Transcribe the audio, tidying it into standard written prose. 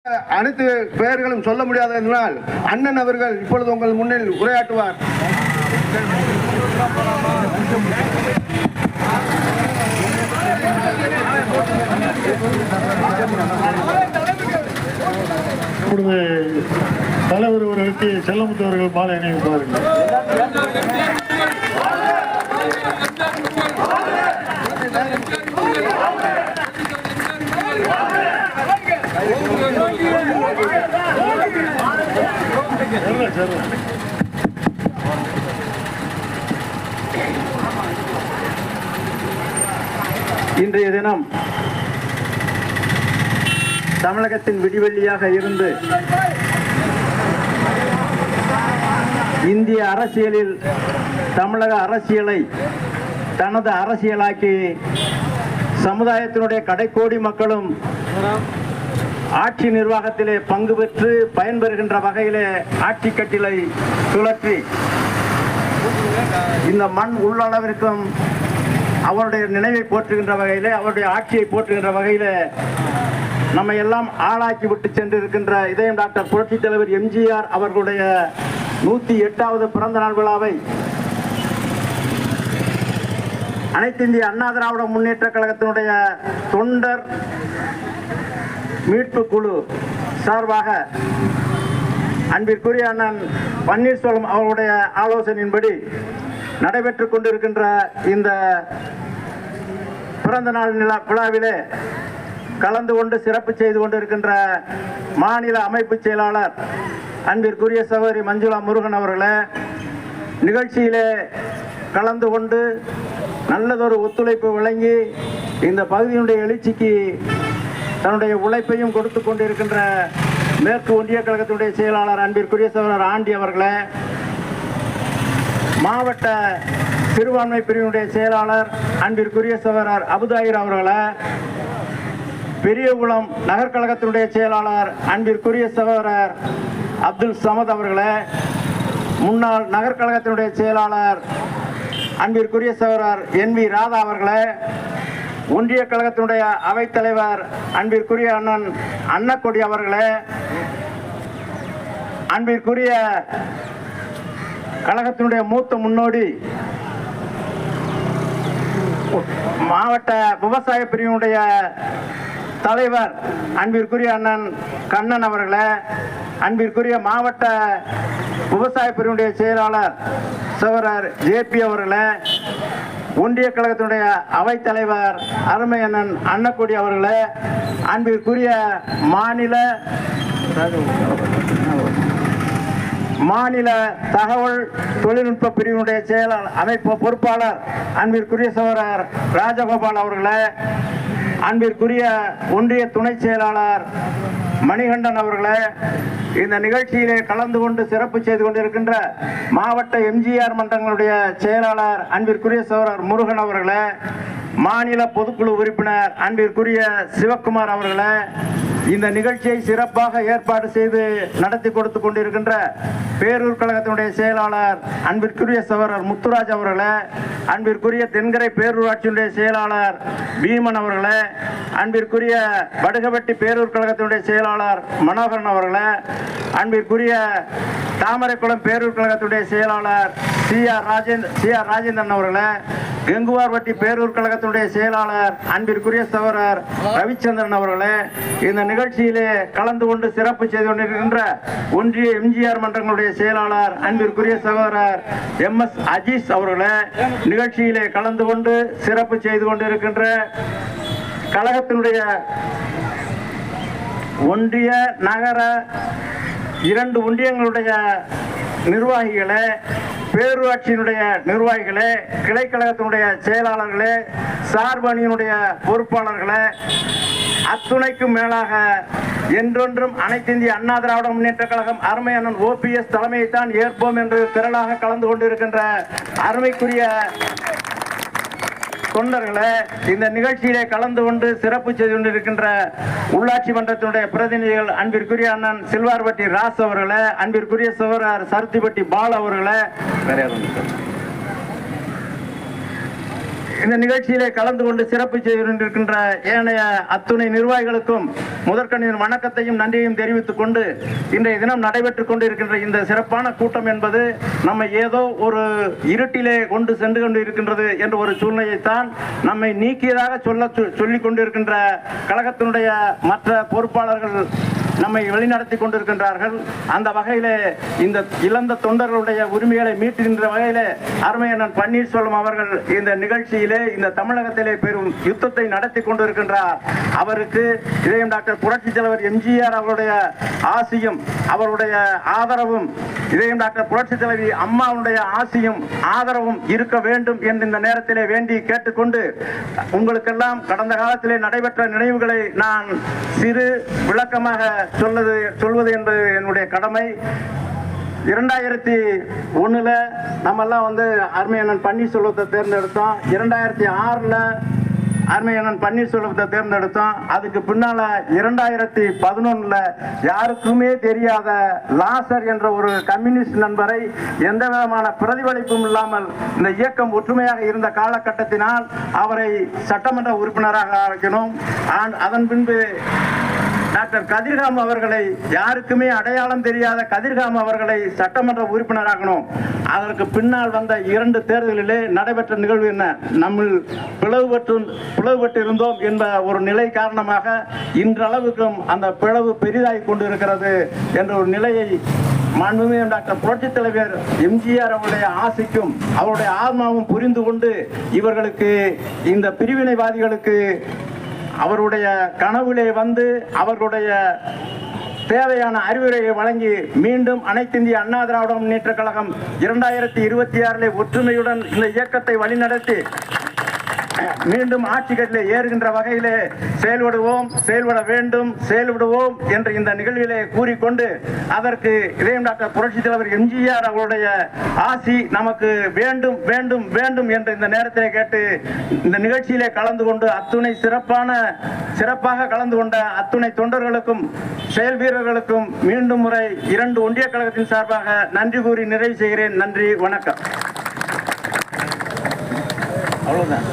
அனைத்து பெயர்களும் சொல்ல முடியாது என்றால் அண்ணன் அவர்கள் இப்பொழுது உங்கள் முன்னில் உரையாற்றுவார். இப்பொழுது தலைவர் அவர்களுக்கு செல்லமுத்து அவர்கள் மாலை அணிவிப்பார்கள். இன்றைய தினம் தமிழகத்தின் விடிவெள்ளியாக இருந்து இந்திய அரசியலில் தமிழக அரசியலை தனது அரசியலாக்கி சமுதாயத்தினுடைய கடைக்கோடி மக்களும் ஆட்சி நிர்வாகத்திலே பங்கு பெற்று பயன்பெறுகின்ற வகையிலே ஆட்சி கட்டிலை சுழற்றி இந்த மண் உள்ளளவிற்கும் அவருடைய நினைவை போற்றுகின்ற வகையிலே, அவருடைய ஆட்சியை போற்றுகின்ற வகையிலே நம்மை எல்லாம் ஆளாக்கி விட்டு சென்றிருக்கின்ற இதயம் டாக்டர் புரட்சித் தலைவர் எம்ஜிஆர் அவர்களுடைய 108வது பிறந்த நாள் விழாவை அனைத்து இந்திய அண்ணா திராவிட முன்னேற்ற கழகத்தினுடைய தொண்டர் மீட்பு குழு சார்பாக அன்பிற்குரிய அண்ணன் பன்னீர்செல்வம் அவருடைய ஆலோசனையின்படி நடைபெற்றுக் கொண்டிருக்கின்ற இந்த பிறந்த நாள் விழாவிலே கலந்து கொண்டு சிறப்பு செய்து கொண்டிருக்கின்ற மாநில அமைப்பு செயலாளர் அன்பிற்குரிய சகோதரி மஞ்சுளா முருகன் அவர்களே, நிகழ்ச்சியிலே கலந்து கொண்டு நல்லதொரு ஒத்துழைப்பு வழங்கி இந்த பகுதியினுடைய எழுச்சிக்கு தன்னுடைய உழைப்பையும் கொடுத்து கொண்டிருக்கின்ற மேற்கு ஒன்றிய கழகத்தினுடைய செயலாளர் அன்பிற்குரிய சகோதரர் ஆண்டி அவர்களே, மாவட்ட சிறுபான்மை பிரிவினுடைய செயலாளர் அன்பிற்குரிய சகோதரர் அபுதாயிர் அவர்களே, பெரியகுளம் நகர்கழகத்தினுடைய செயலாளர் அன்பிற்குரிய சகோதரர் அப்துல் சமத் அவர்களே, முன்னாள் நகர்கழகத்தினுடைய செயலாளர் அன்பிற்குரிய சகோதரர் NV ராதா அவர்களே, ஒன்றிய கழகத்தினுடைய அவைத்தலைவர் அன்பிற்குரிய அண்ணன் அன்னக்கொடி அவர்களே, அன்பிற்குரிய கழகத்தினுடைய மூத்த முன்னோடி மாவட்ட விவசாய பிரிவினுடைய தலைவர் அன்பிற்குரிய அண்ணன் கண்ணன் அவர்களே, அன்பிற்குரிய மாவட்ட விவசாய பிரிவினுடைய செயலாளர் சகோதரர் JP அவர்களே, ஒன்றிய கழகத்தினுடைய அவைத்தலைவர் அருமை அண்ணன் அன்னக்கொடி அவர்களே, அன்பிற்குரிய மாநில தகவல் தொழில்நுட்ப பிரிவினுடைய செயலாளர் அமைப்பு பொறுப்பாளர் அன்பிற்குரிய சகோதரர் ராஜகோபால் அவர்களே, அன்பிற்குரிய ஒன்றிய துணை செயலாளர் மணிகண்டன் அவர்களே, இந்த நிகழ்ச்சியிலே கலந்து கொண்டு சிறப்பு செய்து கொண்டிருக்கின்ற மாவட்ட எம்ஜிஆர் மன்றங்களுடைய செயலாளர் அன்பிற்குரிய சகோதரர் முருகன் அவர்களே, மாநில பொதுக்குழு உறுப்பினர் அன்பிற்குரிய சிவக்குமார் அவர்களே, இந்த நிகழ்ச்சியை சிறப்பாக ஏற்பாடு செய்து நடத்தி கொடுத்து கொண்டிருக்கின்ற பேரூர் கழகத்தினுடைய செயலாளர் அன்பிற்குரிய சகோதரர் முத்துராஜ் அவர்களே, அன்பிற்குரிய தென்கரை பேரூராட்சியினுடைய செயலாளர் பீமன் அவர்களே, அன்பிற்குரிய வடுகவெட்டி பேரூர் கழகத்தினுடைய செயலாளர் மனோகரன் அவர்களே, அன்பிற்குரிய தாமரைக்குளம் பேரூர் கழகத்தினுடைய செயலாளர் CR ராஜேந்திரன் அவர்களே, கெங்குவார்பட்டி பேரூர் கழகத்தினுடைய செயலாளர் அன்பிற்குரிய சகோதரர் ரவிச்சந்திரன் அவர்களே, இந்த நிகழ்ச்சியிலே கலந்து கொண்டு சிறப்பு செய்து கொண்டிருக்கின்ற ஒன்றிய எம்ஜிஆர் மன்றங்களுடைய செயலாளர் அன்பிற்குரிய சகோதரர் MS அஜீஸ் அவர்களே, நிகழ்ச்சியிலே கலந்து கொண்டு சிறப்பு செய்து கொண்டிருக்கின்ற கழகத்தினுடைய ஒன்றிய நகர 2 ஒன்றியங்களுடைய நிர்வாகிகளே, பேரூராட்சியினுடைய நிர்வாகிகளே, கிளைக்கழகத்தினுடைய செயலாளர்களே, சார்பு அணியினுடைய பொறுப்பாளர்களே, அத்துணைக்கும் மேலாக என்றொன்றும் அனைத்து இந்திய அண்ணா திராவிட முன்னேற்ற கழகம் அருமை அண்ணன் OPS தலைமையைத்தான் ஏற்போம் என்று திரளாக கலந்து கொண்டிருக்கின்ற அருமைக்குரிய தொண்டர்களே, இந்த நிகழ்ச்சியிலே கலந்து கொண்டு சிறப்பு செய்து கொண்டிருக்கின்ற உள்ளாட்சி மன்றத்தினுடைய பிரதிநிதிகள் அன்பிற்குரிய அண்ணன் சில்வார்பட்டி ராஸ் அவர்களே, அன்பிற்குரிய சகோதரர் சருத்திப்பட்டி பால் அவர்களே, இந்த நிகழ்ச்சியிலே கலந்து கொண்டு சிறப்பு செய்திருக்கின்ற ஏனைய அத்துணை நிர்வாகிகளுக்கும் முதற்கண்ணின் வணக்கத்தையும் நன்றியையும் தெரிவித்துக் கொண்டு இன்றைய தினம் நடைபெற்றுக் கொண்டிருக்கின்ற இந்த சிறப்பான கூட்டம் என்பது நம்மை ஏதோ ஒரு இருட்டிலே கொண்டு சென்று கொண்டு இருக்கின்றது என்ற ஒரு சூழ்நிலையைத்தான் நம்மை நீக்கியதாக சொல்லிக் கொண்டிருக்கின்ற கழகத்தினுடைய மற்ற பொறுப்பாளர்கள் நம்மை வழிநடத்தி கொண்டிருக்கின்றார்கள். அந்த வகையிலே இந்த இழந்த தொண்டர்களுடைய உரிமைகளை மீட்டுகின்ற வகையிலே அருமையண்ணன் பன்னீர்செல்வம் அவர்கள் இந்த நிகழ்ச்சியிலே இந்த தமிழகத்திலே பெரும் யுத்தத்தை நடத்தி கொண்டிருக்கின்றார். அவருக்கு இதயம் டாக்டர் புரட்சித் தலைவர் எம்ஜிஆர் அவருடைய ஆசியும் அவருடைய ஆதரவும் இதயம் டாக்டர் புரட்சித் தலைவி அம்மாவுடைய ஆசியும் ஆதரவும் இருக்க வேண்டும் என்று இந்த நேரத்திலே வேண்டி கேட்டுக்கொண்டு உங்களுக்கெல்லாம் கடந்த காலத்திலே நடைபெற்ற நினைவுகளை நான் சிறு விளக்கமாக சொல்வது என்பது என்னுடைய கடமை. 2001 நம்மெல்லாம் அருமையண்ணன் பன்னீர்செல்வத்தை தேர்ந்தெடுத்தோம். 2006 அருமையண்ணன் பன்னீர்செல்வத்தை தேர்ந்தெடுத்தோம். அதுக்கு பின்னால 2011 யாருக்குமே தெரியாத லாசர் என்ற ஒரு கம்யூனிஸ்ட் நண்பரை எந்த விதமான பிரதிபலிப்பும் இல்லாமல் இந்த இயக்கம் ஒற்றுமையாக இருந்த காலகட்டத்தினால் அவரை சட்டமன்ற உறுப்பினராக ஆக்கினோம். அதன் பின்பு டாக்டர் கதிர்காம் அவர்களை யாருக்குமே அடையாளம் தெரியாத கதிர்காம் அவர்களை சட்டமன்ற உறுப்பினராகணும். அதற்கு பின்னால் வந்த 2 தேர்தலிலே நடைபெற்ற நிகழ்வு என்ன, நம்ம பிளவுபட்டு இருந்தோம் என்ற ஒரு நிலை காரணமாக இன்றளவுக்கும் அந்த பிளவு பெரிதாகி கொண்டிருக்கிறது என்ற ஒரு நிலையை மாண்புமிகு டாக்டர் புரட்சித் தலைவர் எம்ஜிஆர் அவருடைய ஆசைக்கும் அவருடைய ஆத்மாவும் புரிந்து கொண்டு இவர்களுக்கு இந்த பிரிவினைவாதிகளுக்கு அவருடைய கனவிலே அவர்களுடைய தேவையான அறிவுரையை வழங்கி மீண்டும் அனைத்து இந்திய அண்ணா திராவிட முன்னேற்றக் கழகம் 2026 ஒற்றுமையுடன் இந்த இயக்கத்தை வழிநடத்தி மீண்டும் ஆட்சி கட்டிலே ஏறுகின்ற வகையிலே செயல்பட வேண்டும் செயல்படுவோம் என்று இந்த நிகழ்விலே கூறிக்கொண்டு அதற்கு இதயம் டாக்டர் புரட்சித் தலைவர் எம்ஜிஆர் அவருடைய ஆசி நமக்கு வேண்டும் வேண்டும் வேண்டும் என்று இந்த நேரத்திலே கேட்டு இந்த நிகழ்ச்சியிலே கலந்து கொண்டு அத்துணை சிறப்பாக கலந்து கொண்ட அத்துணை தொண்டர்களுக்கும் செயல் வீரர்களுக்கும் மீண்டும் முறை 2 ஒன்றிய கழகத்தின் சார்பாக நன்றி கூறி நிறைவு செய்கிறேன். நன்றி, வணக்கம். அவ்வளவுதான்.